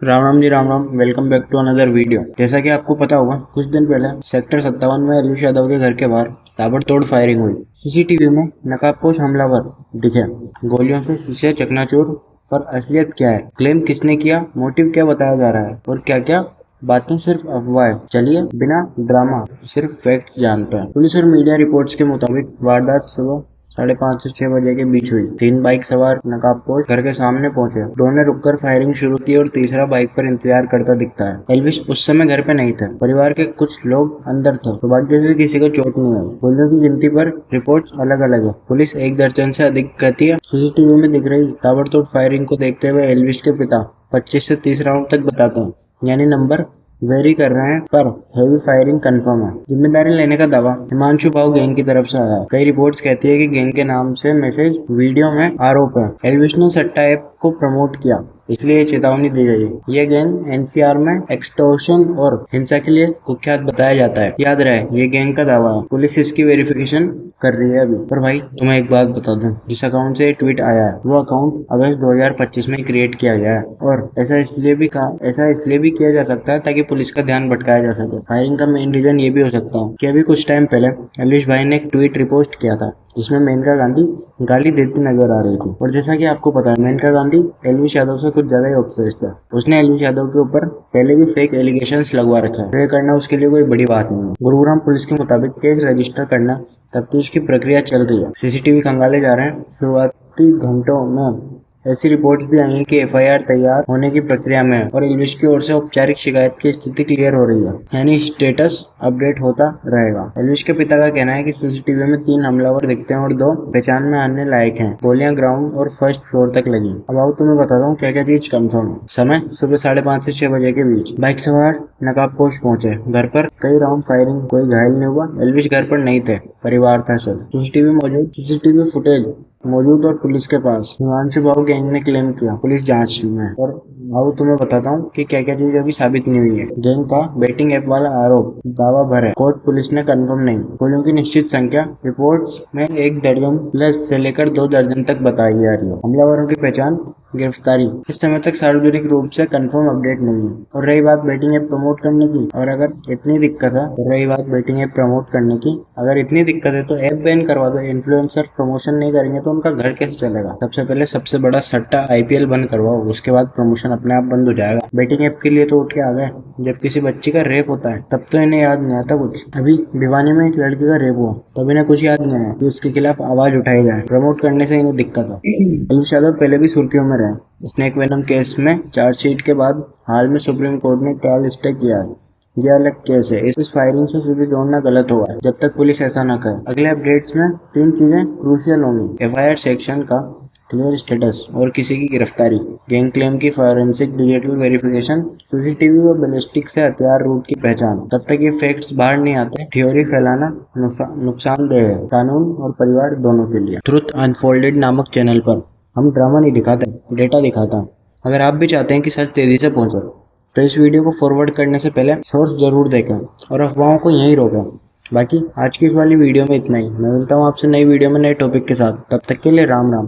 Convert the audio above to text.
Ram Ram ji, Ram Ram. Welcome back to another video. जैसा कि आपको पता होगा, कुछ दिन पहले सेक्टर 57 में एलविश यादव के घर के बाहर ताबड़तोड़ फायरिंग हुई। सीसीटीवी में नकाबपोश हमलावर दिखे, गोलियों से शीशे चकनाचूर। पर असलियत क्या है, क्लेम किसने किया, मोटिव क्या बताया जा रहा है और क्या क्या बातें सिर्फ अफवाह है। चलिए बिना ड्रामा सिर्फ फैक्ट जानते हैं। पुलिस और मीडिया रिपोर्ट्स के मुताबिक वारदात सुबह 5:30 से 6 बजे के बीच हुई। 3 बाइक सवार नकाबपोश घर के सामने पहुंचे। दो ने रुककर फायरिंग शुरू की और तीसरा बाइक पर इंतजार करता दिखता है। एल्विश उस समय घर पे नहीं थे। परिवार के कुछ लोग अंदर थे। सौभाग्य से किसी को चोट नहीं आई। गोलियों की गिनती पर रिपोर्ट्स अलग अलग है। पुलिस 1 दर्जन से अधिक कहती है। सीसीटीवी में दिख रही ताबड़तोड़ फायरिंग को देखते हुए एल्विश के पिता 25 से 30 राउंड तक बताते हैं, यानी नंबर वेरी कर रहे हैं, पर हेवी फायरिंग कंफर्म है। जिम्मेदारी लेने का दावा हिमांशु भाव गैंग की तरफ से आया है। कई रिपोर्ट्स कहती है कि गैंग के नाम से मैसेज वीडियो में आरोप है। एल्विश ने सट्टा ऐप को प्रमोट किया, इसलिए चेतावनी दी गई है। यह गैंग एनसीआर में एक्सटॉर्शन और हिंसा के लिए कुख्यात बताया जाता है। याद रहे, ये गैंग का दावा है। पुलिस इसकी वेरिफिकेशन कर रही है अभी। पर भाई तुम्हें एक बात बता दूं, जिस अकाउंट से ट्वीट आया है वो अकाउंट अगस्त 2025 में क्रिएट किया गया है। और ऐसा इसलिए भी किया जा सकता है ताकि पुलिस का ध्यान भटकाया जा सके। फायरिंग का मेन रीजन ये भी हो सकता है कि अभी कुछ टाइम पहले एल्विश भाई ने एक ट्वीट रिपोस्ट किया था जिसमें मेनका गांधी गाली देती नजर आ रही थी। और जैसा कि आपको पता है, मेनका गांधी एल्विश यादव से कुछ ज्यादा ही ऑब्सेस्ड है। उसने एल्विश यादव के ऊपर पहले भी फेक एलिगेशंस लगवा रखा है। ये करना उसके लिए कोई बड़ी बात नहीं है। गुरुग्राम पुलिस के मुताबिक केस रजिस्टर करना तफ्तीश की प्रक्रिया चल रही है। सीसीटीवी खंगाले जा रहे हैं। शुरुआती घंटों में ऐसी रिपोर्ट्स भी आई हैं कि एफआईआर तैयार होने की प्रक्रिया में है और एल्विश की ओर से औपचारिक शिकायत की स्थिति क्लियर हो रही है, यानी स्टेटस अपडेट होता रहेगा। एल्विश के पिता का कहना है कि सीसीटीवी में 3 हमलावर दिखते हैं और 2 पहचान में आने लायक हैं। गोलियां ग्राउंड और फर्स्ट फ्लोर तक लगी। अब आओ तुम्हें बताता हूँ क्या क्या चीज कंफर्म है। समय सुबह 5:30 से 6 बजे के बीच। बाइक सवार नकाबपोश पहुंचे। घर पर कई राउंड फायरिंग, कोई घायल नहीं हुआ। एल्विश घर पर नहीं थे, परिवार था सिर्फ। सीसीटीवी फुटेज मौजूद और पुलिस के पास। हिमांशु भाव गैंग ने क्लेम किया, पुलिस जांच में है। और अब तुम्हें बताता हूँ कि क्या क्या चीज अभी साबित नहीं हुई है। गैंग का बेटिंग ऐप वाला आरोप दावा भर है, कोर्ट पुलिस ने कंफर्म नहीं। गोलियों की निश्चित संख्या रिपोर्ट्स में 1 दर्जन प्लस से लेकर 2 दर्जन तक बताई जा रही है। हमलावरों की पहचान, गिरफ्तारी इस समय तक सार्वजनिक रूप से कंफर्म अपडेट नहीं है। और रही बात बेटिंग ऐप प्रमोट करने की, अगर इतनी दिक्कत है तो ऐप बैन करवा दो। इन्फ्लुएंसर प्रमोशन नहीं करेंगे तो उनका घर कैसे चलेगा। सबसे पहले सबसे बड़ा सट्टा आईपीएल बंद करवाओ, उसके बाद प्रमोशन अपने आप बंद हो जाएगा। बेटिंग ऐप के लिए तो उठ के आ गए। जब किसी बच्ची का रेप होता है तब तो इन्हें याद नहीं आता कुछ। अभी भिवानी में एक लड़की का रेप हुआ तब इन्हें कुछ याद नहीं आया कि इसके खिलाफ आवाज उठाई जाए। प्रमोट करने से इन्हें दिक्कत है। एल्विश यादव पहले भी सुर्खियों में रहे। स्नेक वेनम केस में चार्जशीट के बाद हाल में सुप्रीम कोर्ट ने ट्रायल स्टे किया है। यह अलग केस है। इस फायरिंग से सीधे जोड़ना गलत होगा जब तक पुलिस ऐसा न करे। अगले अपडेट्स में 3 चीजें क्रूशियल होंगी: एफआईआर सेक्शन का क्लियर स्टेटस और किसी की गिरफ्तारी, गैंग क्लेम की फॉरेंसिक डिजिटल वेरिफिकेशन, सीसीटीवी व बैलिस्टिक से हथियार रूट की पहचान। तब तक ये फैक्ट्स बाहर नहीं आते। थ्योरी फैलाना नुकसानदेह है, कानून और परिवार दोनों के लिए। ट्रुथ अनफोल्डेड नामक चैनल पर हम ड्रामा नहीं दिखाते, डेटा दिखाता है। अगर आप भी चाहते हैं कि सच तेजी से पहुंचे तो इस वीडियो को फॉरवर्ड करने से पहले सोर्स जरूर देखें और अफवाहों को यहीं रोकें। बाकी आज की इस वाली वीडियो में इतना ही। मैं मिलता हूँ आपसे नई वीडियो में नए टॉपिक के साथ। तब तक के लिए राम राम।